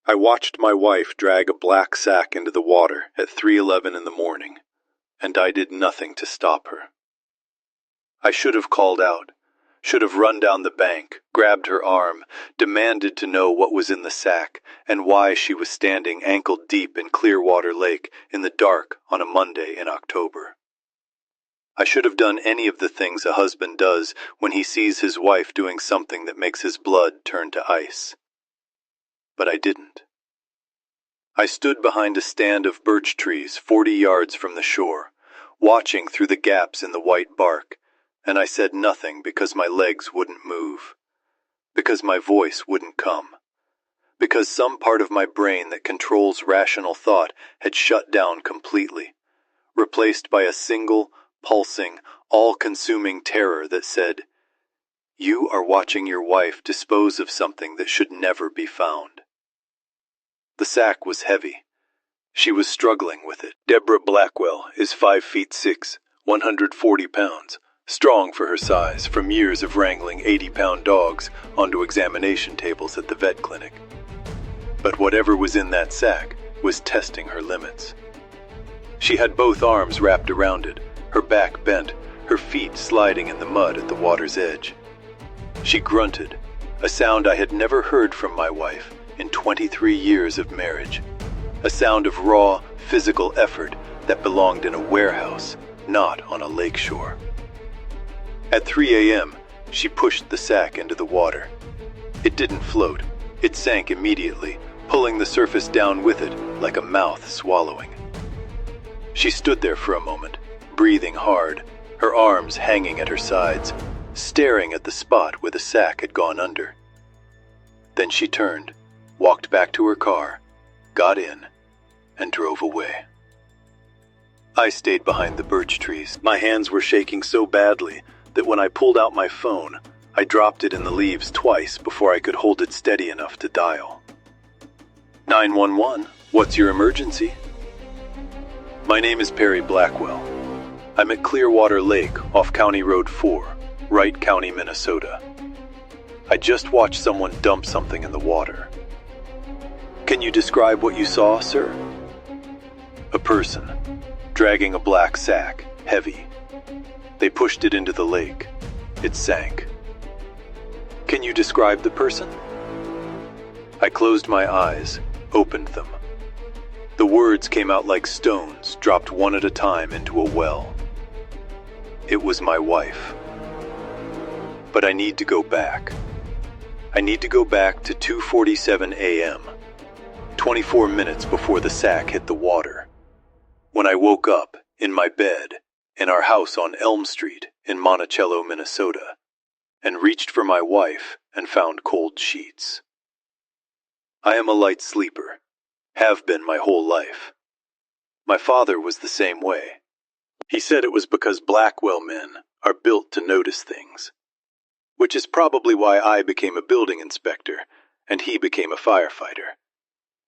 I watched my wife drag a black sack into the water at 3:11 in the morning, and I did nothing to stop her. I should have called out, should have run down the bank, grabbed her arm, demanded to know what was in the sack and why she was standing ankle-deep in Clearwater Lake in the dark on a Monday in October. I should have done any of the things a husband does when he sees his wife doing something that makes his blood turn to ice. But I didn't. I stood behind a stand of birch trees 40 yards from the shore, watching through the gaps in the white bark, and I said nothing because my legs wouldn't move, because my voice wouldn't come, because some part of my brain that controls rational thought had shut down completely, replaced by a single, pulsing, all-consuming terror that said, "You are watching your wife dispose of something that should never be found." The sack was heavy. She was struggling with it. Deborah Blackwell is 5'6", 140 pounds, strong for her size from years of wrangling 80-pound dogs onto examination tables at the vet clinic. But whatever was in that sack was testing her limits. She had both arms wrapped around it, her back bent, her feet sliding in the mud at the water's edge. She grunted, a sound I had never heard from my wife in 23 years of marriage, a sound of raw, physical effort that belonged in a warehouse, not on a lakeshore. At 3 a.m., she pushed the sack into the water. It didn't float. It sank immediately, pulling the surface down with it like a mouth swallowing. She stood there for a moment, breathing hard, her arms hanging at her sides, staring at the spot where the sack had gone under. Then she turned, walked back to her car, got in, and drove away. I stayed behind the birch trees. My hands were shaking so badly that when I pulled out my phone, I dropped it in the leaves twice before I could hold it steady enough to dial. 911, what's your emergency? My name is Perry Blackwell. I'm at Clearwater Lake off County Road 4, Wright County, Minnesota. I just watched someone dump something in the water. Can you describe what you saw, sir? A person, dragging a black sack, heavy. They pushed it into the lake. It sank. Can you describe the person? I closed my eyes, opened them. The words came out like stones, dropped one at a time into a well. It was my wife. But I need to go back. I need to go back to 2:47 a.m., 24 minutes before the sack hit the water. When I woke up, in my bed, in our house on Elm Street in Monticello, Minnesota, and reached for my wife and found cold sheets. I am a light sleeper, have been my whole life. My father was the same way. He said it was because Blackwell men are built to notice things, which is probably why I became a building inspector and he became a firefighter.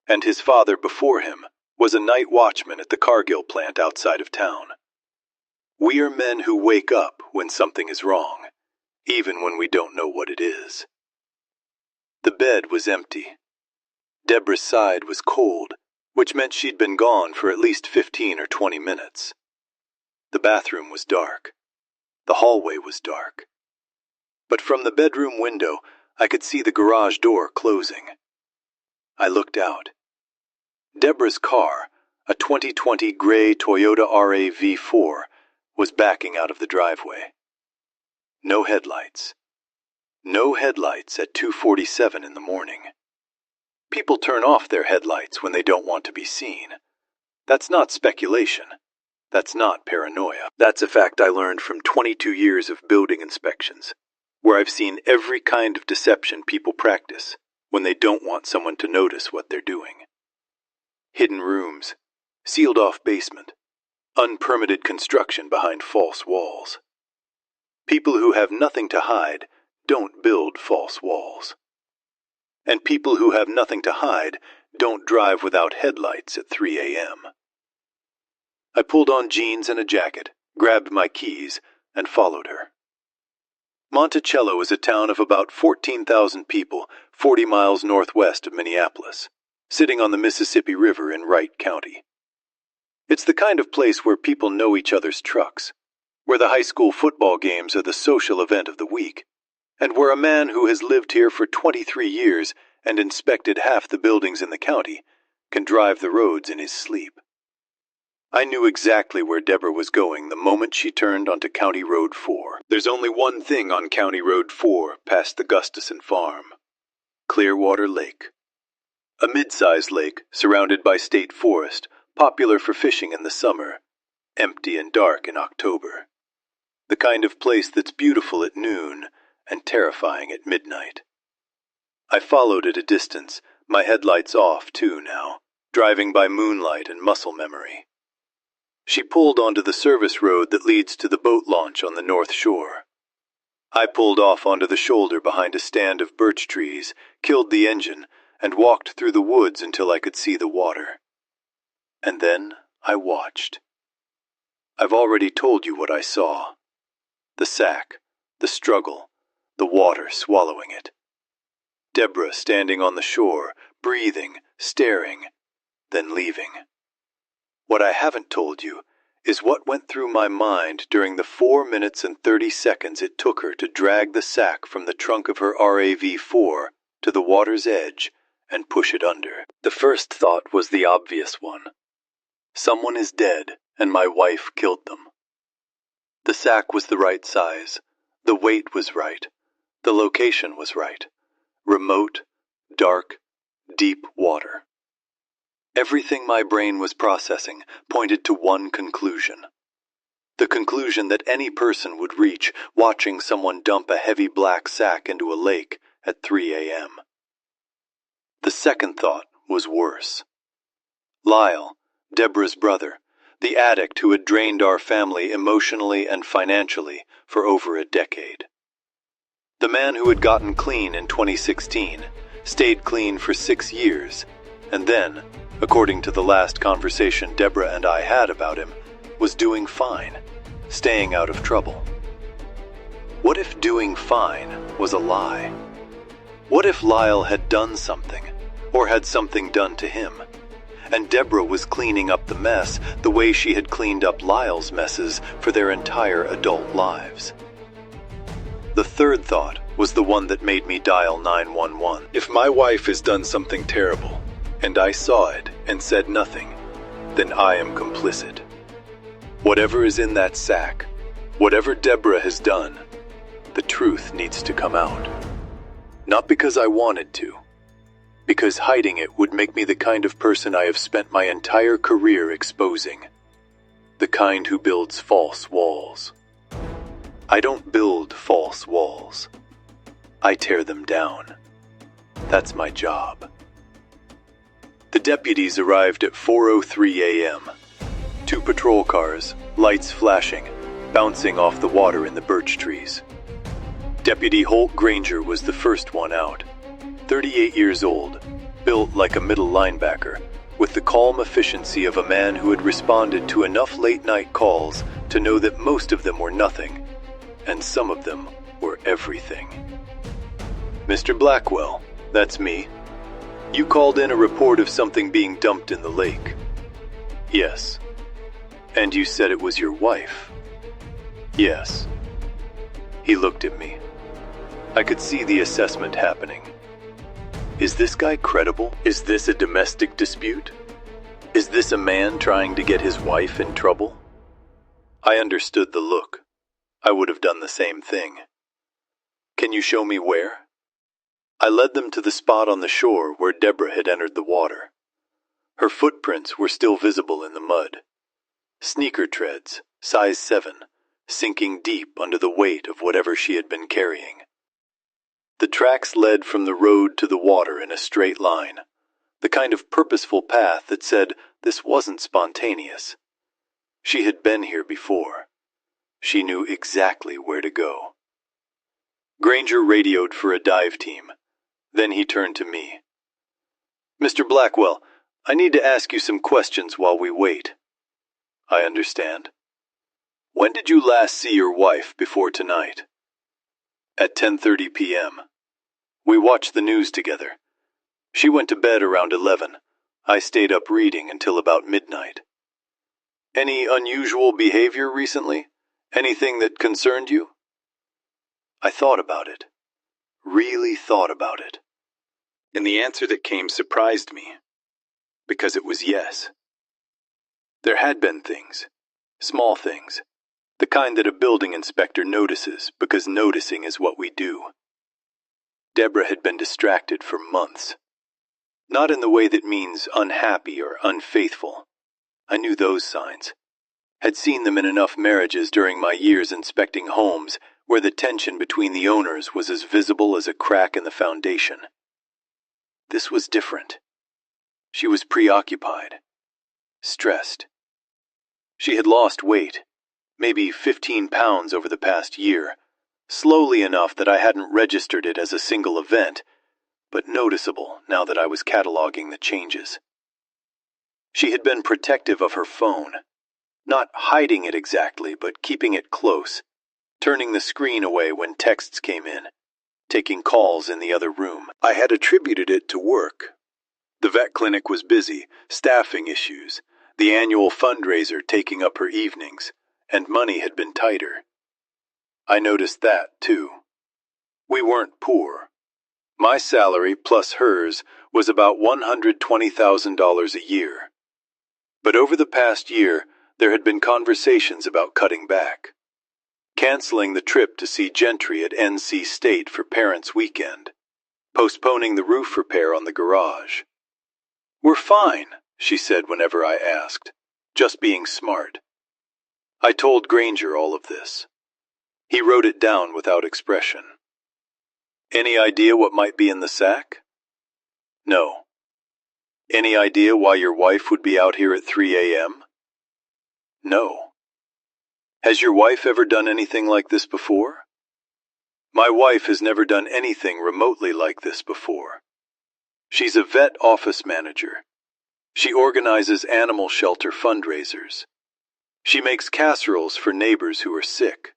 And his father before him was a night watchman at the Cargill plant outside of town. We are men who wake up when something is wrong, even when we don't know what it is. The bed was empty. Deborah's side was cold, which meant she'd been gone for at least 15 or 20 minutes. The bathroom was dark. The hallway was dark. But from the bedroom window, I could see the garage door closing. I looked out. Deborah's car, a 2020 gray Toyota RAV4, was backing out of the driveway. No headlights. No headlights at 2:47 in the morning. People turn off their headlights when they don't want to be seen. That's not speculation. That's not paranoia. That's a fact I learned from 22 years of building inspections, where I've seen every kind of deception people practice when they don't want someone to notice what they're doing. Hidden rooms, sealed-off basement, unpermitted construction behind false walls. People who have nothing to hide don't build false walls. And people who have nothing to hide don't drive without headlights at 3 a.m. I pulled on jeans and a jacket, grabbed my keys, and followed her. Monticello is a town of about 14,000 people, 40 miles northwest of Minneapolis. sitting on the Mississippi River in Wright County. It's the kind of place where people know each other's trucks, where the high school football games are the social event of the week, and where a man who has lived here for 23 years and inspected half the buildings in the county can drive the roads in his sleep. I knew exactly where Deborah was going the moment she turned onto County Road 4. There's only one thing on County Road 4 past the Gustafson farm: Clearwater Lake. A mid-sized lake surrounded by state forest, popular for fishing in the summer, empty and dark in October. The kind of place that's beautiful at noon and terrifying at midnight. I followed at a distance, my headlights off too now, driving by moonlight and muscle memory. She pulled onto the service road that leads to the boat launch on the north shore. I pulled off onto the shoulder behind a stand of birch trees, killed the engine, and walked through the woods until I could see the water. And then I watched. I've already told you what I saw. The sack, the struggle, the water swallowing it. Deborah standing on the shore, breathing, staring, then leaving. What I haven't told you is what went through my mind during the 4 minutes and 30 seconds it took her to drag the sack from the trunk of her RAV4 to the water's edge and push it under. The first thought was the obvious one. Someone is dead, and my wife killed them. The sack was the right size. The weight was right. The location was right. Remote, dark, deep water. Everything my brain was processing pointed to one conclusion. The conclusion that any person would reach watching someone dump a heavy black sack into a lake at 3 a.m. The second thought was worse. Lyle, Deborah's brother, the addict who had drained our family emotionally and financially for over a decade. The man who had gotten clean in 2016, stayed clean for 6 years, and then, according to the last conversation Deborah and I had about him, was doing fine, staying out of trouble. What if doing fine was a lie? What if Lyle had done something, or had something done to him, and Deborah was cleaning up the mess the way she had cleaned up Lyle's messes for their entire adult lives? The third thought was the one that made me dial 911. If my wife has done something terrible, and I saw it and said nothing, then I am complicit. Whatever is in that sack, whatever Deborah has done, the truth needs to come out. Not because I wanted to, because hiding it would make me the kind of person I have spent my entire career exposing. The kind who builds false walls. I don't build false walls. I tear them down. That's my job. The deputies arrived at 4:03 a.m. 2 patrol cars, lights flashing, bouncing off the water in the birch trees. Deputy Holt Granger was the first one out. 38 years old, built like a middle linebacker, with the calm efficiency of a man who had responded to enough late-night calls to know that most of them were nothing, and some of them were everything. Mr. Blackwell, that's me. You called in a report of something being dumped in the lake. Yes. And you said it was your wife. Yes. He looked at me. I could see the assessment happening. Is this guy credible? Is this a domestic dispute? Is this a man trying to get his wife in trouble? I understood the look. I would have done the same thing. Can you show me where? I led them to the spot on the shore where Deborah had entered the water. Her footprints were still visible in the mud. Sneaker treads, size 7, sinking deep under the weight of whatever she had been carrying. The tracks led from the road to the water in a straight line, the kind of purposeful path that said this wasn't spontaneous. She had been here before. She knew exactly where to go. Granger radioed for a dive team. Then he turned to me. Mr. Blackwell, I need to ask you some questions while we wait. I understand. When did you last see your wife before tonight? At 10:30 p.m. We watched the news together. She went to bed around 11. I stayed up reading until about midnight. Any unusual behavior recently? Anything that concerned you? I thought about it. Really thought about it. And the answer that came surprised me, because it was yes. There had been things, small things, the kind that a building inspector notices because noticing is what we do. Deborah had been distracted for months. Not in the way that means unhappy or unfaithful. I knew those signs. Had seen them in enough marriages during my years inspecting homes where the tension between the owners was as visible as a crack in the foundation. This was different. She was preoccupied, stressed. She had lost weight, maybe 15 pounds over the past year, slowly enough that I hadn't registered it as a single event, but noticeable now that I was cataloging the changes. She had been protective of her phone, not hiding it exactly, but keeping it close, turning the screen away when texts came in, taking calls in the other room. I had attributed it to work. The vet clinic was busy, staffing issues, the annual fundraiser taking up her evenings, and money had been tighter. I noticed that, too. We weren't poor. My salary plus hers was about $120,000 a year. But over the past year, there had been conversations about cutting back. Canceling the trip to see Gentry at NC State for Parents' Weekend. Postponing the roof repair on the garage. "We're fine," she said whenever I asked. Just being smart. I told Granger all of this. He wrote it down without expression. "Any idea what might be in the sack?" "No." "Any idea why your wife would be out here at 3 a.m.? "No." "Has your wife ever done anything like this before?" "My wife has never done anything remotely like this before. She's a vet office manager. She organizes animal shelter fundraisers. She makes casseroles for neighbors who are sick.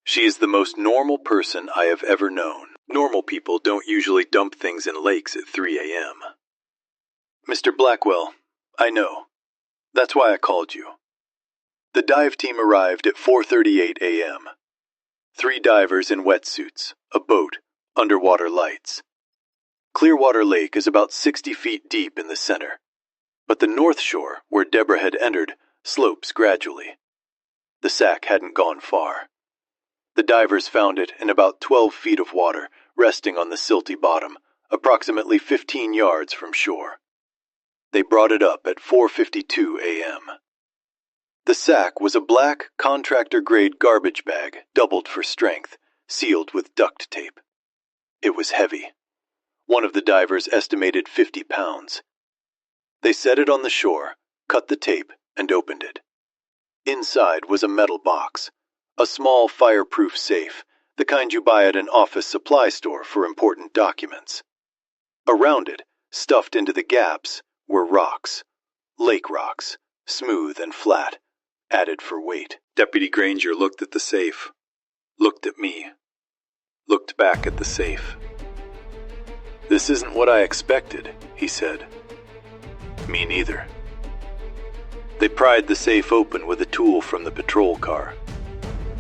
She is the most normal person I have ever known. Normal people don't usually dump things in lakes at 3 a.m. "Mr. Blackwell, I know. That's why I called you. The dive team arrived at 4:38 a.m. 3 divers in wetsuits, a boat, underwater lights. Clearwater Lake is about 60 feet deep in the center, but the north shore, where Deborah had entered, slopes gradually. The sack hadn't gone far. The divers found it in about 12 feet of water, resting on the silty bottom, approximately 15 yards from shore. They brought it up at 4:52 a.m. The sack was a black, contractor-grade garbage bag, doubled for strength, sealed with duct tape. It was heavy. One of the divers estimated 50 pounds. They set it on the shore, cut the tape, and opened it. Inside was a metal box, a small fireproof safe, the kind you buy at an office supply store for important documents. Around it, stuffed into the gaps, were rocks, lake rocks, smooth and flat, added for weight. Deputy Granger looked at the safe, looked at me, looked back at the safe. "This isn't what I expected," he said. "Me neither." They pried the safe open with a tool from the patrol car.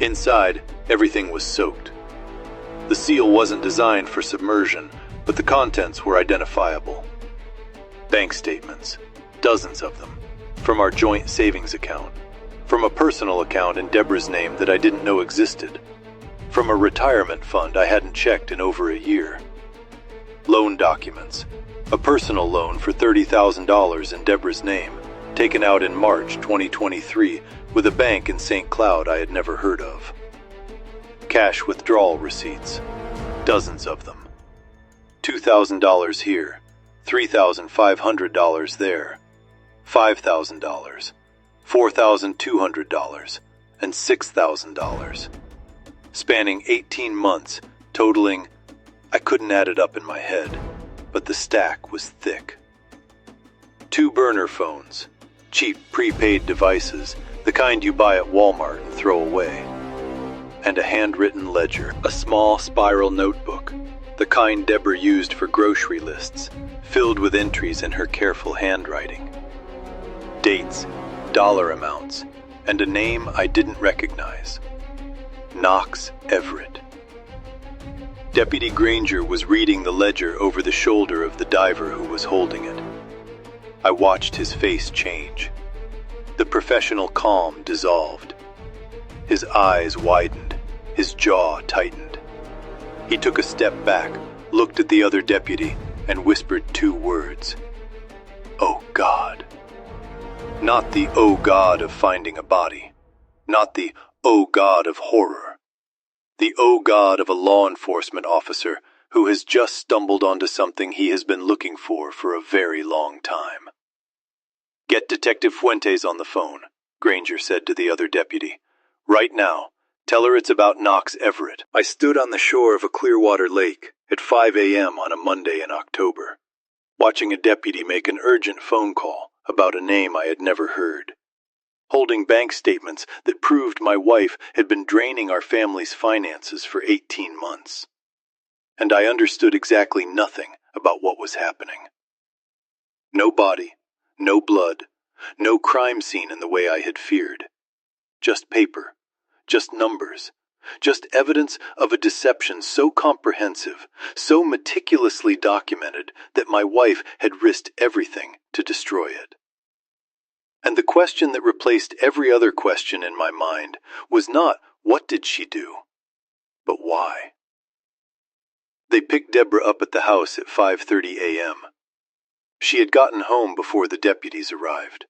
Inside, everything was soaked. The seal wasn't designed for submersion, but the contents were identifiable. Bank statements, dozens of them, from our joint savings account, from a personal account in Deborah's name that I didn't know existed, from a retirement fund I hadn't checked in over a year. Loan documents, a personal loan for $30,000 in Deborah's name, taken out in March 2023 with a bank in St. Cloud I had never heard of. Cash withdrawal receipts, dozens of them. $2,000 here, $3,500 there, $5,000, $4,200, and $6,000. Spanning 18 months, totaling, I couldn't add it up in my head, but the stack was thick. 2 burner phones, cheap prepaid devices, the kind you buy at Walmart and throw away. And a handwritten ledger, a small spiral notebook, the kind Deborah used for grocery lists, filled with entries in her careful handwriting. Dates, dollar amounts, and a name I didn't recognize. Knox Everett. Deputy Granger was reading the ledger over the shoulder of the diver who was holding it. I watched his face change. The professional calm dissolved. His eyes widened, his jaw tightened. He took a step back, looked at the other deputy, and whispered 2 words. "Oh God." Not the "oh God" of finding a body. Not the "oh God" of horror. The "oh God" of a law enforcement officer who has just stumbled onto something he has been looking for a very long time. "Get Detective Fuentes on the phone," Granger said to the other deputy. "Right now. Tell her it's about Knox Everett." I stood on the shore of a Clearwater lake at 5 a.m. on a Monday in October, watching a deputy make an urgent phone call about a name I had never heard, holding bank statements that proved my wife had been draining our family's finances for 18 months. And I understood exactly nothing about what was happening. No body, no blood, no crime scene in the way I had feared. Just paper, just numbers, just evidence of a deception so comprehensive, so meticulously documented that my wife had risked everything to destroy it. And the question that replaced every other question in my mind was not what did she do, but why. They picked Deborah up at the house at 5:30 a.m. She had gotten home before the deputies arrived.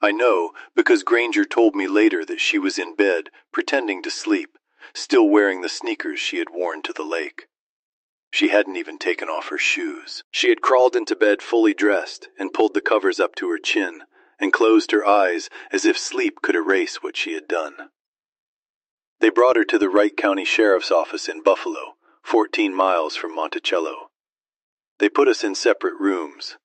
I know because Granger told me later that she was in bed, pretending to sleep, still wearing the sneakers she had worn to the lake. She hadn't even taken off her shoes. She had crawled into bed fully dressed and pulled the covers up to her chin and closed her eyes as if sleep could erase what she had done. They brought her to the Wright County Sheriff's Office in Buffalo, 14 miles from Monticello. They put us in separate rooms.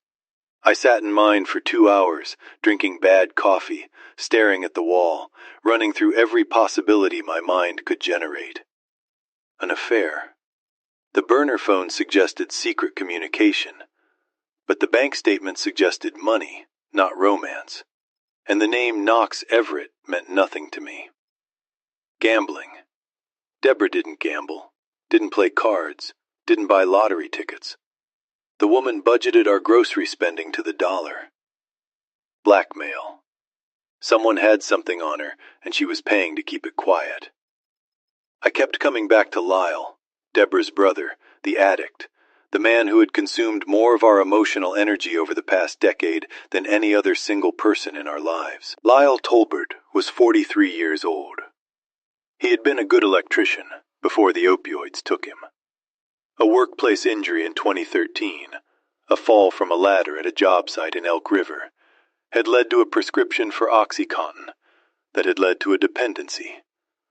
I sat in mine for 2 hours, drinking bad coffee, staring at the wall, running through every possibility my mind could generate. An affair. The burner phone suggested secret communication, but the bank statement suggested money, not romance, and the name Knox Everett meant nothing to me. Gambling. Deborah didn't gamble, didn't play cards, didn't buy lottery tickets. The woman budgeted our grocery spending to the dollar. Blackmail. Someone had something on her, and she was paying to keep it quiet. I kept coming back to Lyle, Deborah's brother, the addict, the man who had consumed more of our emotional energy over the past decade than any other single person in our lives. Lyle Tolbert was 43 years old. He had been a good electrician before the opioids took him. A workplace injury in 2013, a fall from a ladder at a job site in Elk River, had led to a prescription for OxyContin, that had led to a dependency,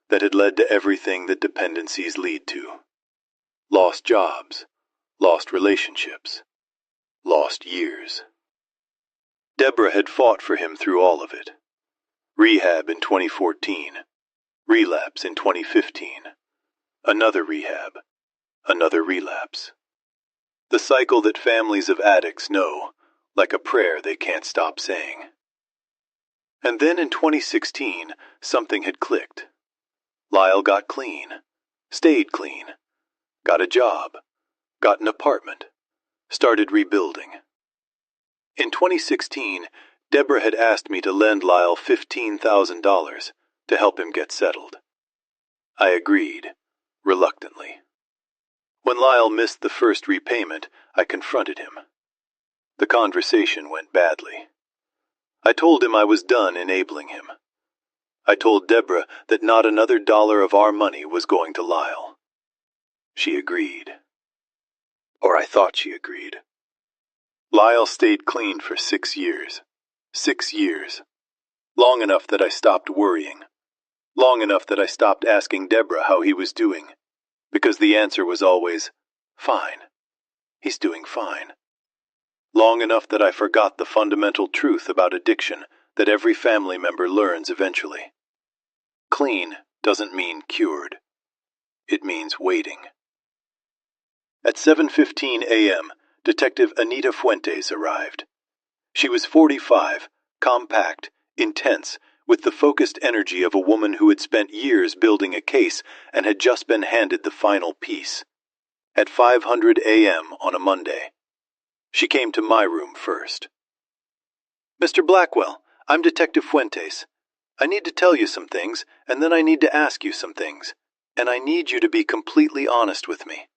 that had led to everything that dependencies lead to. Lost jobs, lost relationships, lost years. Deborah had fought for him through all of it. Rehab in 2014, relapse in 2015, another rehab, another relapse. The cycle that families of addicts know, like a prayer they can't stop saying. And then in 2016, something had clicked. Lyle got clean, stayed clean, got a job, got an apartment, started rebuilding. In 2016, Deborah had asked me to lend Lyle $15,000 to help him get settled. I agreed, reluctantly. When Lyle missed the first repayment, I confronted him. The conversation went badly. I told him I was done enabling him. I told Deborah that not another dollar of our money was going to Lyle. She agreed. Or I thought she agreed. Lyle stayed clean for 6 years. 6 years. Long enough that I stopped worrying. Long enough that I stopped asking Deborah how he was doing. Because the answer was always, fine. He's doing fine. Long enough that I forgot the fundamental truth about addiction that every family member learns eventually. Clean doesn't mean cured. It means waiting. At 7:15 a.m., Detective Anita Fuentes arrived. She was 45, compact, intense, with the focused energy of a woman who had spent years building a case and had just been handed the final piece. At 5:00 a.m. on a Monday. She came to my room first. "Mr. Blackwell, I'm Detective Fuentes. I need to tell you some things, and then I need to ask you some things. And I need you to be completely honest with me."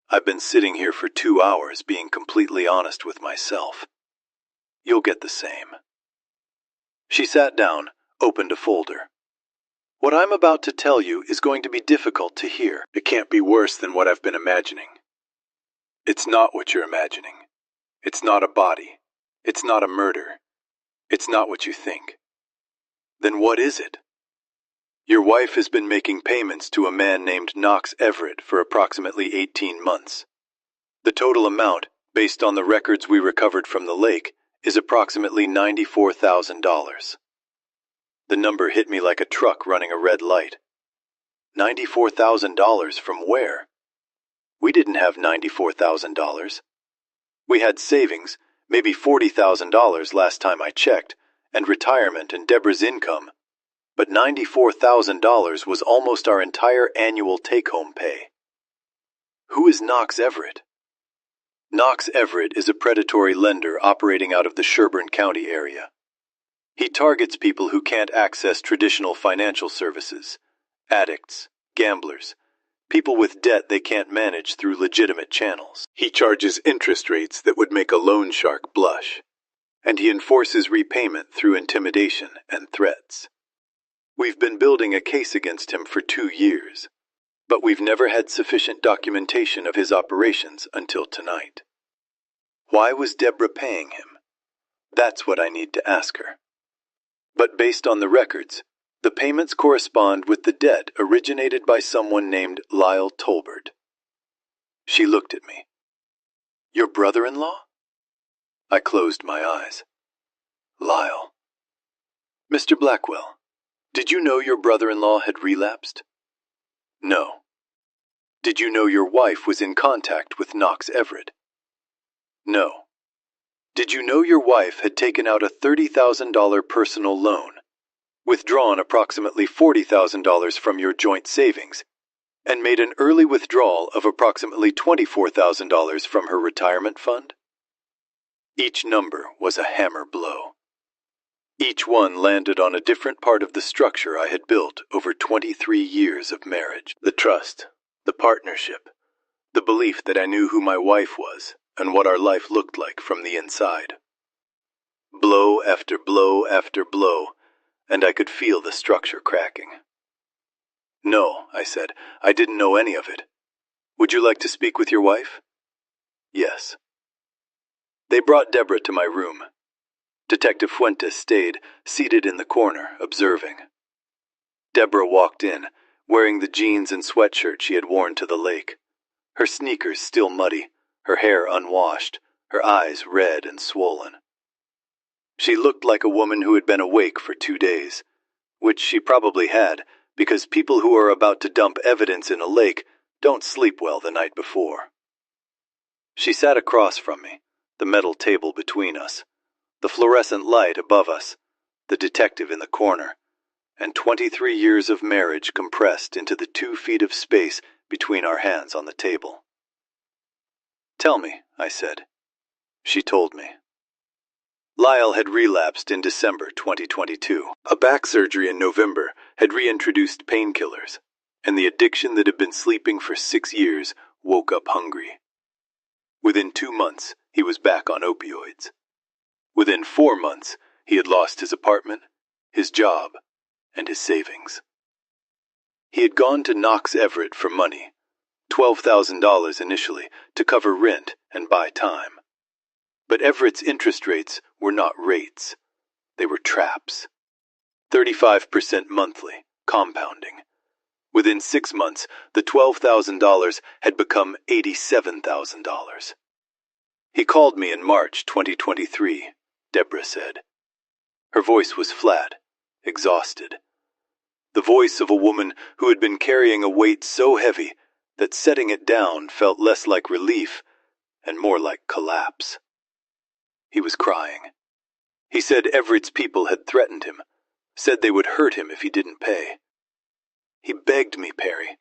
I've been sitting here for 2 hours being completely honest with myself. You'll get the same. She sat down, opened a folder. "What I'm about to tell you is going to be difficult to hear. It can't be worse than what I've been imagining. It's not what you're imagining. It's not a body. It's not a murder. It's not what you think. Then what is it? Your wife has been making payments to a man named Knox Everett for approximately 18 months. The total amount, based on the records we recovered from the lake, is approximately $94,000. The number hit me like a truck running a red light. $94,000 from where? We didn't have $94,000. We had savings, maybe $40,000 last time I checked, and retirement and Deborah's income. But $94,000 was almost our entire annual take-home pay. Who is Knox Everett? Knox Everett is a predatory lender operating out of the Sherburne County area. He targets people who can't access traditional financial services, addicts, gamblers, people with debt they can't manage through legitimate channels. He charges interest rates that would make a loan shark blush, and he enforces repayment through intimidation and threats. We've been building a case against him for 2 years, but we've never had sufficient documentation of his operations until tonight. Why was Deborah paying him? That's what I need to ask her. But based on the records, the payments correspond with the debt originated by someone named Lyle Tolbert. She looked at me. Your brother-in-law? I closed my eyes. Lyle. Mr. Blackwell, did you know your brother-in-law had relapsed? No. Did you know your wife was in contact with Knox Everett? No. Did you know your wife had taken out a $30,000 personal loan, withdrawn approximately $40,000 from your joint savings, and made an early withdrawal of approximately $24,000 from her retirement fund? Each number was a hammer blow. Each one landed on a different part of the structure I had built over 23 years of marriage. The trust, the partnership, the belief that I knew who my wife was and what our life looked like from the inside. Blow after blow after blow, and I could feel the structure cracking. No, I said, I didn't know any of it. Would you like to speak with your wife? Yes. They brought Deborah to my room. Detective Fuentes stayed, seated in the corner, observing. Deborah walked in, wearing the jeans and sweatshirt she had worn to the lake. Her sneakers still muddy, her hair unwashed, her eyes red and swollen. She looked like a woman who had been awake for 2 days, which she probably had, because people who are about to dump evidence in a lake don't sleep well the night before. She sat across from me, the metal table between us, the fluorescent light above us, the detective in the corner, and 23 years of marriage compressed into the 2 feet of space between our hands on the table. Tell me, I said. She told me. Lyle had relapsed in December 2022. A back surgery in November had reintroduced painkillers, and the addiction that had been sleeping for 6 years woke up hungry. Within 2 months, he was back on opioids. Within 4 months, he had lost his apartment, his job, and his savings. He had gone to Knox Everett for money, $12,000 initially, to cover rent and buy time. But Everett's interest rates were not rates. They were traps. 35% monthly, compounding. Within 6 months, the $12,000 had become $87,000. He called me in March 2023, Deborah said. Her voice was flat, exhausted. The voice of a woman who had been carrying a weight so heavy that setting it down felt less like relief and more like collapse. He was crying. He said Everett's people had threatened him, said they would hurt him if he didn't pay. He begged me, Perry.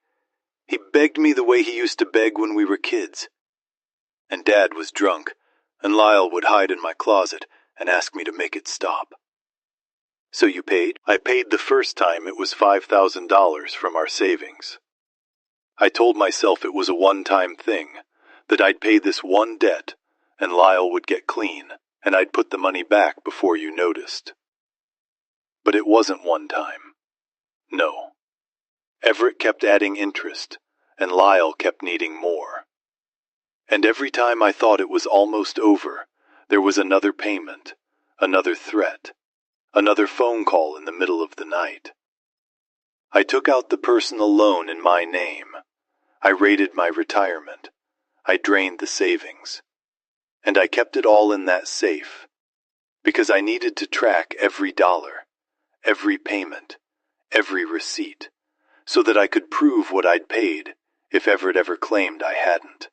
He begged me the way he used to beg when we were kids. And Dad was drunk, and Lyle would hide in my closet and ask me to make it stop. So you paid? I paid the first time. It was $5,000 from our savings. I told myself it was a one-time thing, that I'd pay this one debt, and Lyle would get clean, and I'd put the money back before you noticed. But it wasn't one time. No. Everett kept adding interest, and Lyle kept needing more. And every time I thought it was almost over, there was another payment, another threat, another phone call in the middle of the night. I took out the personal loan in my name. I raided my retirement. I drained the savings. And I kept it all in that safe, because I needed to track every dollar, every payment, every receipt, so that I could prove what I'd paid if Everett ever claimed I hadn't.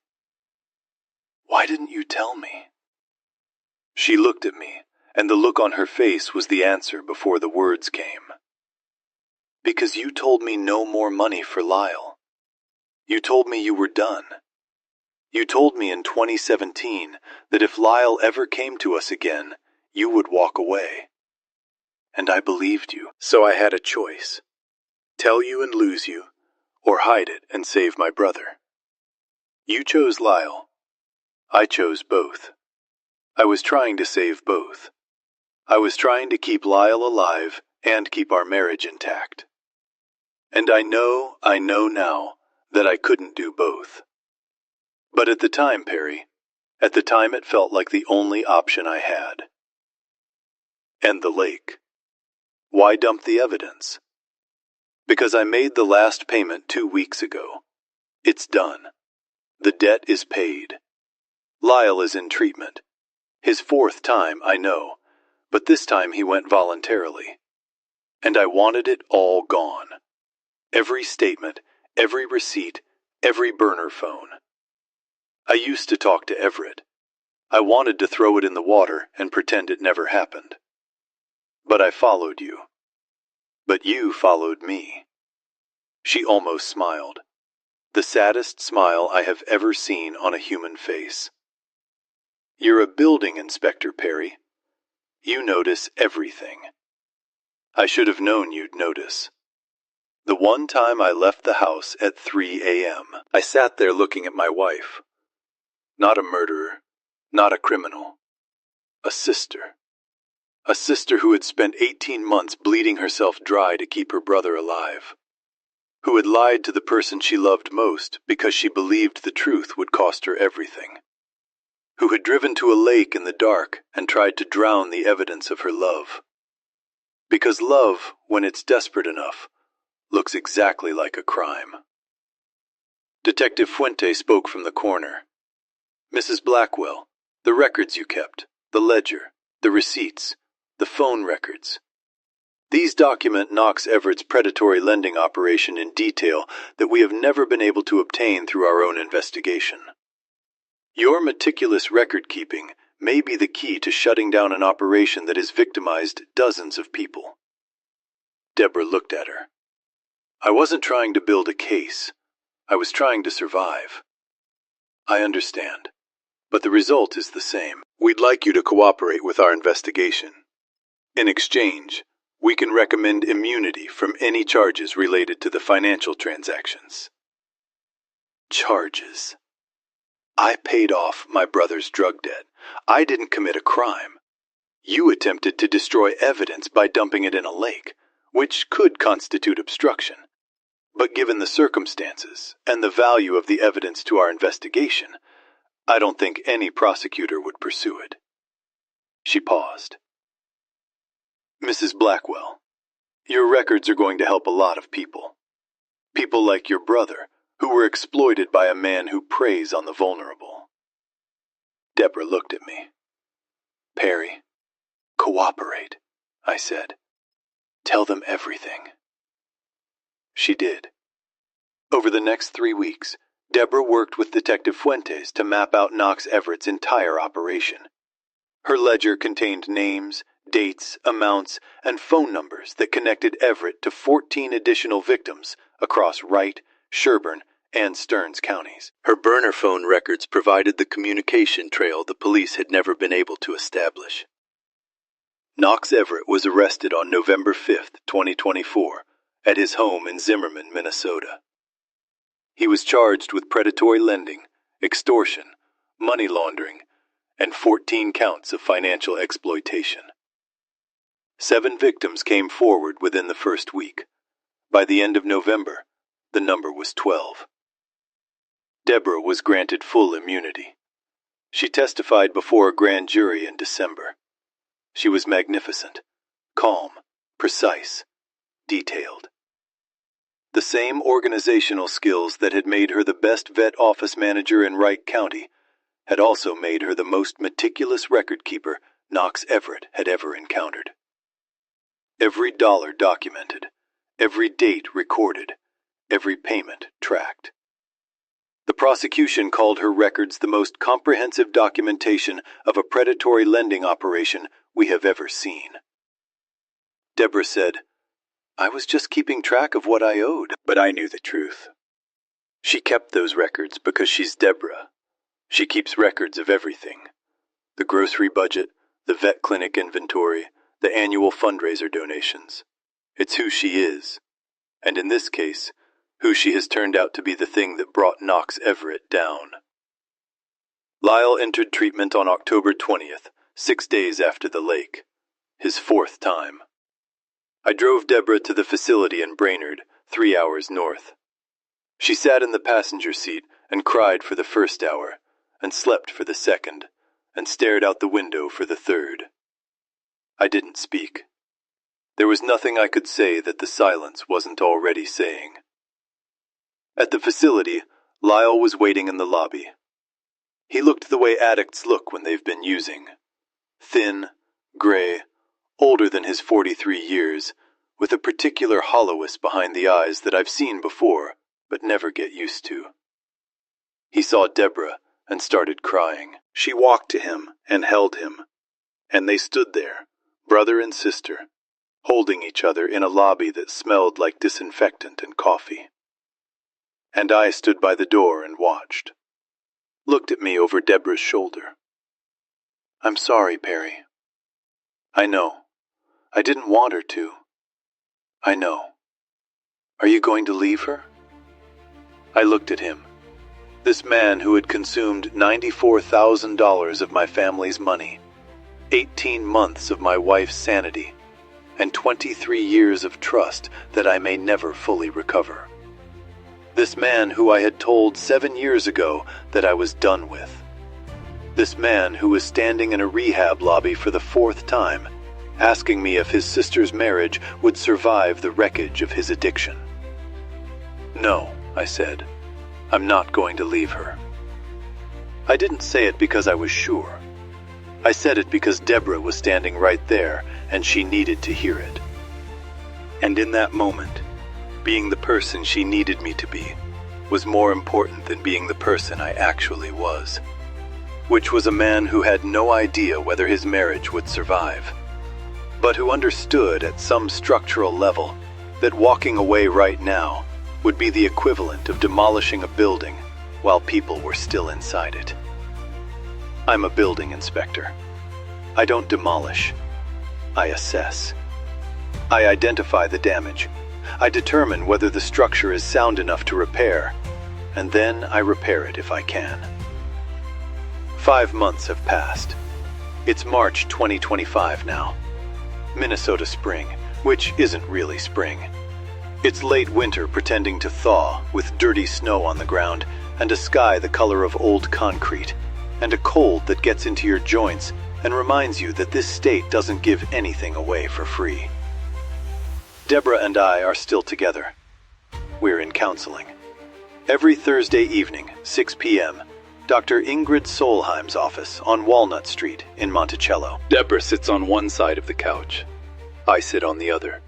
Why didn't you tell me? She looked at me, and the look on her face was the answer before the words came. Because you told me no more money for Lyle. You told me you were done. You told me in 2017 that if Lyle ever came to us again, you would walk away. And I believed you, so I had a choice. Tell you and lose you, or hide it and save my brother. You chose Lyle. I chose both. I was trying to save both. I was trying to keep Lyle alive and keep our marriage intact. And I know now that I couldn't do both. But at the time, Perry, at the time it felt like the only option I had. And the lake. Why dump the evidence? Because I made the last payment 2 weeks ago. It's done. The debt is paid. Lyle is in treatment. His 4th time, I know, but this time he went voluntarily. And I wanted it all gone. Every statement, every receipt, every burner phone. I used to talk to Everett. I wanted to throw it in the water and pretend it never happened. But I followed you. But you followed me. She almost smiled. The saddest smile I have ever seen on a human face. You're a building inspector, Perry. You notice everything. I should have known you'd notice. The one time I left the house at 3 a.m., I sat there looking at my wife. Not a murderer, not a criminal. A sister. A sister who had spent 18 months bleeding herself dry to keep her brother alive. Who had lied to the person she loved most because she believed the truth would cost her everything. Who had driven to a lake in the dark and tried to drown the evidence of her love. Because love, when it's desperate enough, looks exactly like a crime. Detective Fuente spoke from the corner. Mrs. Blackwell, the records you kept, the ledger, the receipts, the phone records. These document Knox Everett's predatory lending operation in detail that we have never been able to obtain through our own investigation. Your meticulous record-keeping may be the key to shutting down an operation that has victimized dozens of people. Deborah looked at her. I wasn't trying to build a case. I was trying to survive. I understand, but the result is the same. We'd like you to cooperate with our investigation. In exchange, we can recommend immunity from any charges related to the financial transactions. Charges. I paid off my brother's drug debt. I didn't commit a crime. You attempted to destroy evidence by dumping it in a lake, which could constitute obstruction. But given the circumstances and the value of the evidence to our investigation, I don't think any prosecutor would pursue it. She paused. Mrs. Blackwell, your records are going to help a lot of people. People like your brother, who were exploited by a man who preys on the vulnerable. Deborah looked at me. Perry, cooperate, I said. Tell them everything. She did. Over the next 3 weeks, Deborah worked with Detective Fuentes to map out Knox Everett's entire operation. Her ledger contained names, dates, amounts, and phone numbers that connected Everett to 14 additional victims across Wright, Sherburne, and Stearns counties. Her burner phone records provided the communication trail the police had never been able to establish. Knox Everett was arrested on November 5, 2024, at his home in Zimmerman, Minnesota. He was charged with predatory lending, extortion, money laundering, and 14 counts of financial exploitation. 7 victims came forward within the first week. By the end of November, the number was 12. Deborah was granted full immunity. She testified before a grand jury in December. She was magnificent, calm, precise, detailed. The same organizational skills that had made her the best vet office manager in Wright County had also made her the most meticulous record keeper Knox Everett had ever encountered. Every dollar documented, every date recorded, every payment tracked. The prosecution called her records the most comprehensive documentation of a predatory lending operation we have ever seen. Deborah said, "I was just keeping track of what I owed, but I knew the truth." She kept those records because she's Deborah. She keeps records of everything. The grocery budget, the vet clinic inventory, the annual fundraiser donations. It's who she is. And in this case, who she has turned out to be the thing that brought Knox Everett down. Lyle entered treatment on October 20th, 6 days after the lake. His 4th time. I drove Deborah to the facility in Brainerd, 3 hours north. She sat in the passenger seat and cried for the first hour, and slept for the second, and stared out the window for the third. I didn't speak. There was nothing I could say that the silence wasn't already saying. At the facility, Lyle was waiting in the lobby. He looked the way addicts look when they've been using. Thin, gray, older than his 43 years, with a particular hollowness behind the eyes that I've seen before, but never get used to. He saw Deborah and started crying. She walked to him and held him, and they stood there, brother and sister, holding each other in a lobby that smelled like disinfectant and coffee. And I stood by the door and watched. Looked at me over Deborah's shoulder. "I'm sorry, Perry." "I know. I didn't want her to." "I know. Are you going to leave her?" I looked at him. This man who had consumed $94,000 of my family's money, 18 months of my wife's sanity, and 23 years of trust that I may never fully recover. This man who I had told 7 years ago that I was done with. This man who was standing in a rehab lobby for the 4th time, asking me if his sister's marriage would survive the wreckage of his addiction. "No," I said. "I'm not going to leave her." I didn't say it because I was sure. I said it because Deborah was standing right there, and she needed to hear it. And in that moment, being the person she needed me to be was more important than being the person I actually was, which was a man who had no idea whether his marriage would survive, but who understood at some structural level that walking away right now would be the equivalent of demolishing a building while people were still inside it. I'm a building inspector. I don't demolish. I assess. I identify the damage. I determine whether the structure is sound enough to repair, and then I repair it if I can. 5 months have passed. It's March 2025 now. Minnesota spring, which isn't really spring. It's late winter pretending to thaw, with dirty snow on the ground, and a sky the color of old concrete, and a cold that gets into your joints and reminds you that this state doesn't give anything away for free. Deborah and I are still together. We're in counseling. Every Thursday evening, 6 p.m., Dr. Ingrid Solheim's office on Walnut Street in Monticello. Deborah sits on one side of the couch. I sit on the other.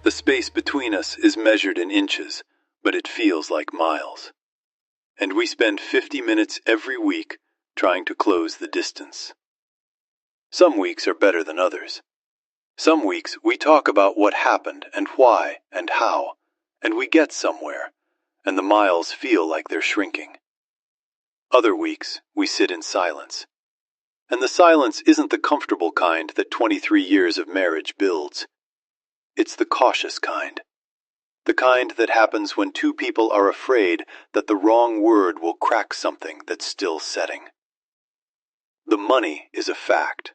The space between us is measured in inches, but it feels like miles. and we spend 50 minutes every week trying to close the distance. Some weeks are better than others. Some weeks we talk about what happened and why and how, and we get somewhere, and the miles feel like they're shrinking. Other weeks we sit in silence, and the silence isn't the comfortable kind that 23 years of marriage builds. It's the cautious kind. The kind that happens when two people are afraid that the wrong word will crack something that's still setting. The money is a fact.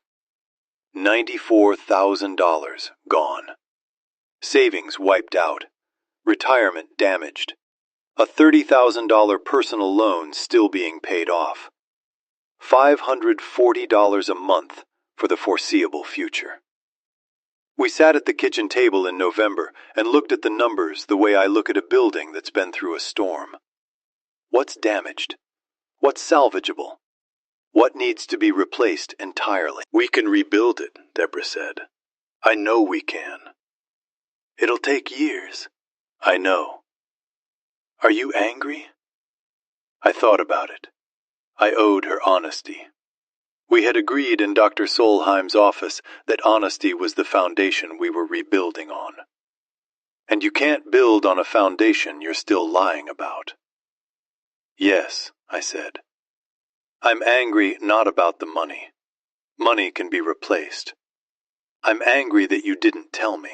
$94,000 gone. Savings wiped out. Retirement damaged. A $30,000 personal loan still being paid off. $540 a month for the foreseeable future. We sat at the kitchen table in November and looked at the numbers the way I look at a building that's been through a storm. What's damaged? What's salvageable? What needs to be replaced entirely? We can rebuild it, Deborah said. I know we can. It'll take years. I know. Are you angry? I thought about it. I owed her honesty. We had agreed in Dr. Solheim's office that honesty was the foundation we were rebuilding on. And you can't build on a foundation you're still lying about. Yes, I said. I'm angry not about the money. Money can be replaced. I'm angry that you didn't tell me.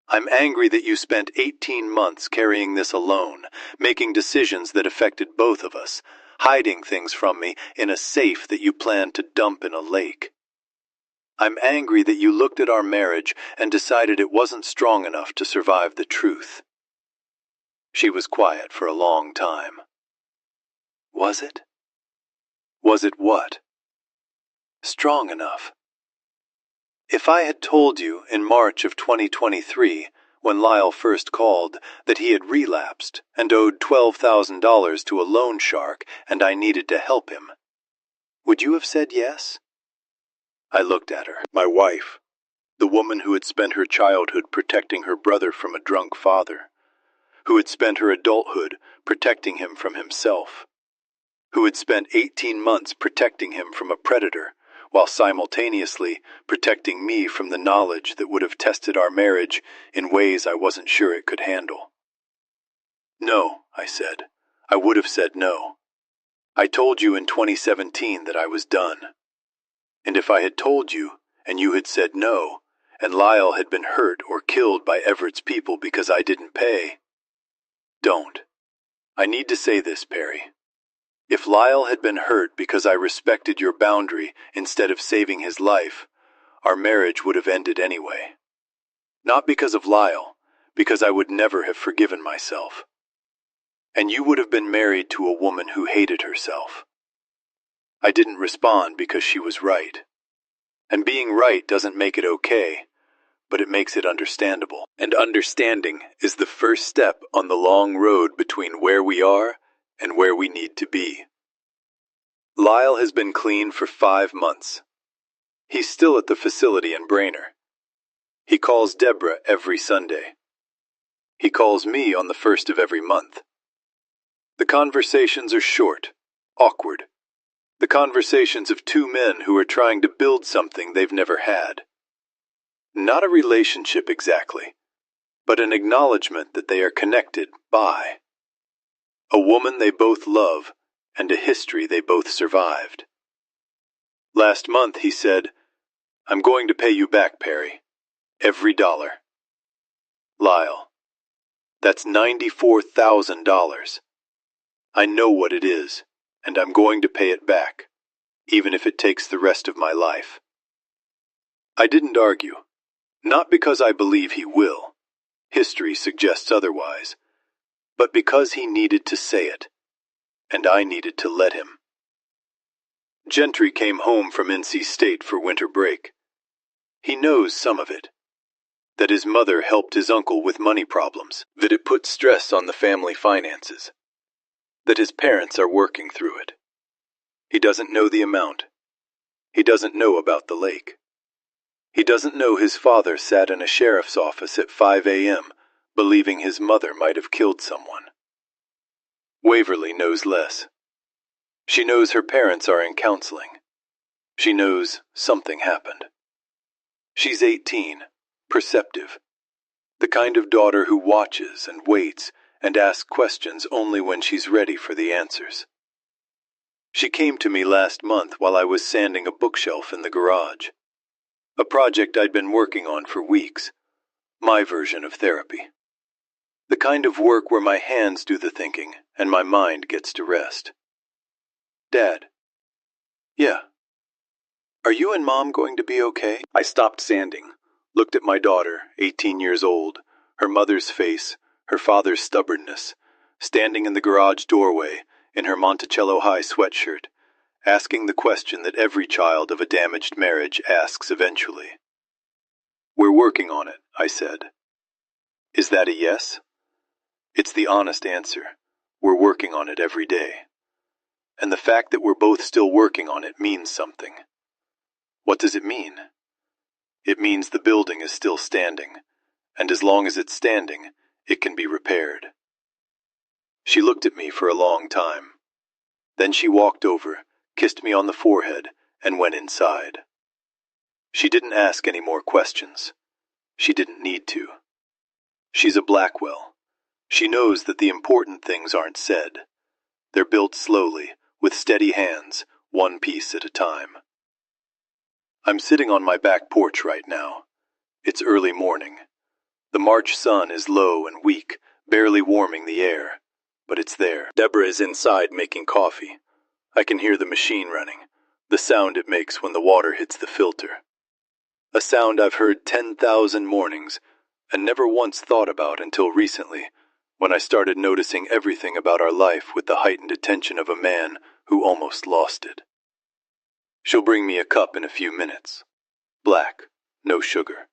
I'm angry that you spent 18 months carrying this alone, making decisions that affected both of us, hiding things from me in a safe that you planned to dump in a lake. I'm angry that you looked at our marriage and decided it wasn't strong enough to survive the truth. She was quiet for a long time. Was it? Was it what? Strong enough. If I had told you in March of 2023, when Lyle first called, that he had relapsed and owed $12,000 to a loan shark and I needed to help him, would you have said yes? I looked at her. My wife, the woman who had spent her childhood protecting her brother from a drunk father, who had spent her adulthood protecting him from himself, who had spent 18 months protecting him from a predator, while simultaneously protecting me from the knowledge that would have tested our marriage in ways I wasn't sure it could handle. No, I said. I would have said no. I told you in 2017 that I was done. And if I had told you, and you had said no, and Lyle had been hurt or killed by Everett's people because I didn't pay. Don't. I need to say this, Perry. If Lyle had been hurt because I respected your boundary instead of saving his life, our marriage would have ended anyway. Not because of Lyle, because I would never have forgiven myself. And you would have been married to a woman who hated herself. I didn't respond because she was right. And being right doesn't make it okay, but it makes it understandable. And understanding is the first step on the long road between where we are and where we need to be. Lyle has been clean for 5 months. He's still at the facility in Brainerd. He calls Deborah every Sunday. He calls me on the 1st of every month. The conversations are short, awkward. The conversations of two men who are trying to build something they've never had. Not a relationship exactly, but an acknowledgement that they are connected by. A woman they both love, and a history they both survived. Last month he said, "I'm going to pay you back, Perry. Every dollar." Lyle, that's $94,000. I know what it is, and I'm going to pay it back, even if it takes the rest of my life. I didn't argue, not because I believe he will. History suggests otherwise. But because he needed to say it, and I needed to let him. Gentry came home from NC State for winter break. He knows some of it. That his mother helped his uncle with money problems, that it put stress on the family finances, that his parents are working through it. He doesn't know the amount. He doesn't know about the lake. He doesn't know his father sat in a sheriff's office at 5 a.m., believing his mother might have killed someone. Waverly knows less. She knows her parents are in counseling. She knows something happened. She's 18, perceptive, the kind of daughter who watches and waits and asks questions only when she's ready for the answers. She came to me last month while I was sanding a bookshelf in the garage, a project I'd been working on for weeks, my version of therapy. The kind of work where my hands do the thinking and my mind gets to rest. Dad. Yeah. Are you and Mom going to be okay? I stopped sanding, looked at my daughter, 18 years old, her mother's face, her father's stubbornness, standing in the garage doorway in her Monticello High sweatshirt, asking the question that every child of a damaged marriage asks eventually. We're working on it, I said. Is that a yes? It's the honest answer. We're working on it every day. And the fact that we're both still working on it means something. What does it mean? It means the building is still standing, and as long as it's standing, it can be repaired. She looked at me for a long time. Then she walked over, kissed me on the forehead, and went inside. She didn't ask any more questions. She didn't need to. She's a Blackwell. She knows that the important things aren't said. They're built slowly, with steady hands, one piece at a time. I'm sitting on my back porch right now. It's early morning. The March sun is low and weak, barely warming the air, but it's there. Deborah is inside making coffee. I can hear the machine running, the sound it makes when the water hits the filter. A sound I've heard 10,000 mornings and never once thought about until recently, when I started noticing everything about our life with the heightened attention of a man who almost lost it. She'll bring me a cup in a few minutes. Black, no sugar.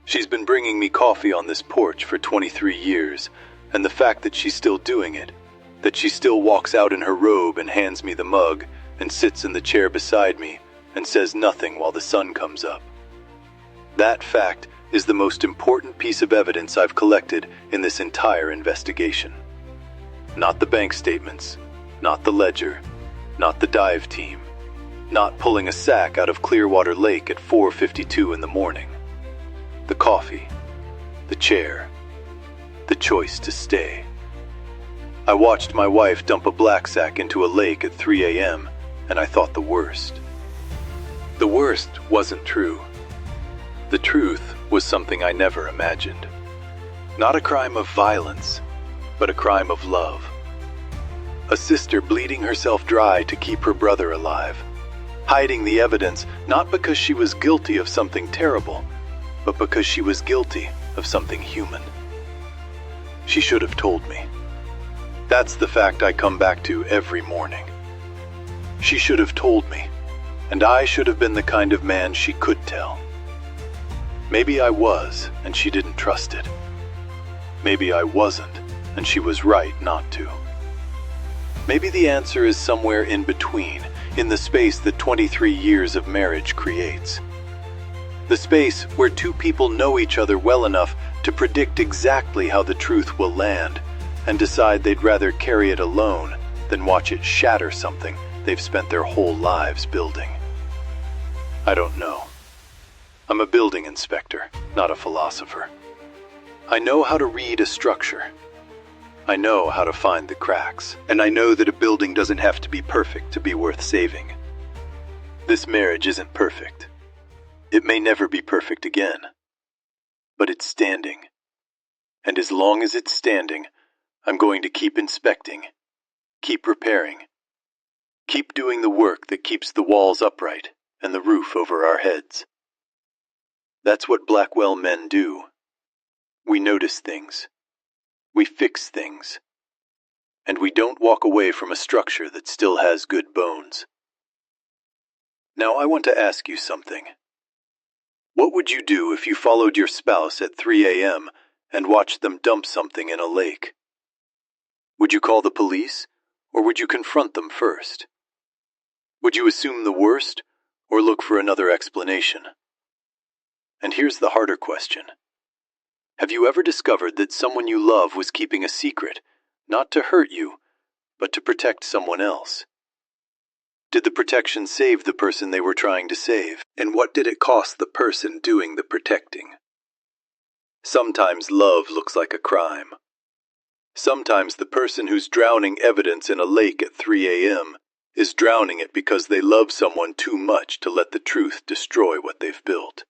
She's been bringing me coffee on this porch for 23 years, and the fact that she's still doing it, that she still walks out in her robe and hands me the mug and sits in the chair beside me and says nothing while the sun comes up. That fact is the most important piece of evidence I've collected in this entire investigation. Not the bank statements, not the ledger, not the dive team, not pulling a sack out of Clearwater Lake at 4:52 in the morning. The coffee, the chair, the choice to stay. I watched my wife dump a black sack into a lake at 3 a.m., and I thought the worst. The worst wasn't true. The truth was something I never imagined. Not a crime of violence, but a crime of love. A sister bleeding herself dry to keep her brother alive, hiding the evidence not because she was guilty of something terrible, but because she was guilty of something human. She should have told me. That's the fact I come back to every morning. She should have told me, and I should have been the kind of man she could tell. Maybe I was, and she didn't trust it. Maybe I wasn't, and she was right not to. Maybe the answer is somewhere in between, in the space that 23 years of marriage creates. The space where two people know each other well enough to predict exactly how the truth will land, and decide they'd rather carry it alone than watch it shatter something they've spent their whole lives building. I don't know. I'm a building inspector, not a philosopher. I know how to read a structure. I know how to find the cracks, and I know that a building doesn't have to be perfect to be worth saving. This marriage isn't perfect. It may never be perfect again. But it's standing. And as long as it's standing, I'm going to keep inspecting, keep repairing, keep doing the work that keeps the walls upright and the roof over our heads. That's what Blackwell men do. We notice things. We fix things. And we don't walk away from a structure that still has good bones. Now I want to ask you something. What would you do if you followed your spouse at 3 a.m. and watched them dump something in a lake? Would you call the police, or would you confront them first? Would you assume the worst, or look for another explanation? And here's the harder question. Have you ever discovered that someone you love was keeping a secret, not to hurt you, but to protect someone else. Did the protection save the person they were trying to save? And what did it cost the person doing the protecting? Sometimes love looks like a crime. Sometimes the person who's drowning evidence in a lake at 3 a.m. is drowning it because they love someone too much to let the truth destroy what they've built.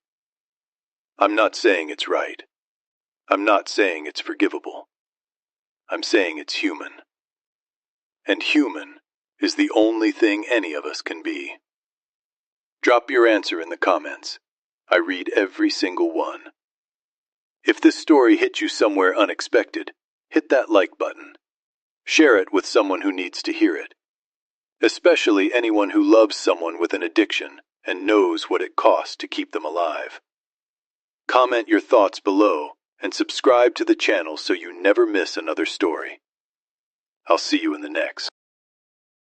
I'm not saying it's right. I'm not saying it's forgivable. I'm saying it's human. And human is the only thing any of us can be. Drop your answer in the comments. I read every single one. If this story hit you somewhere unexpected, hit that like button. Share it with someone who needs to hear it, especially anyone who loves someone with an addiction and knows what it costs to keep them alive. Comment your thoughts below and subscribe to the channel so you never miss another story. I'll see you in the next.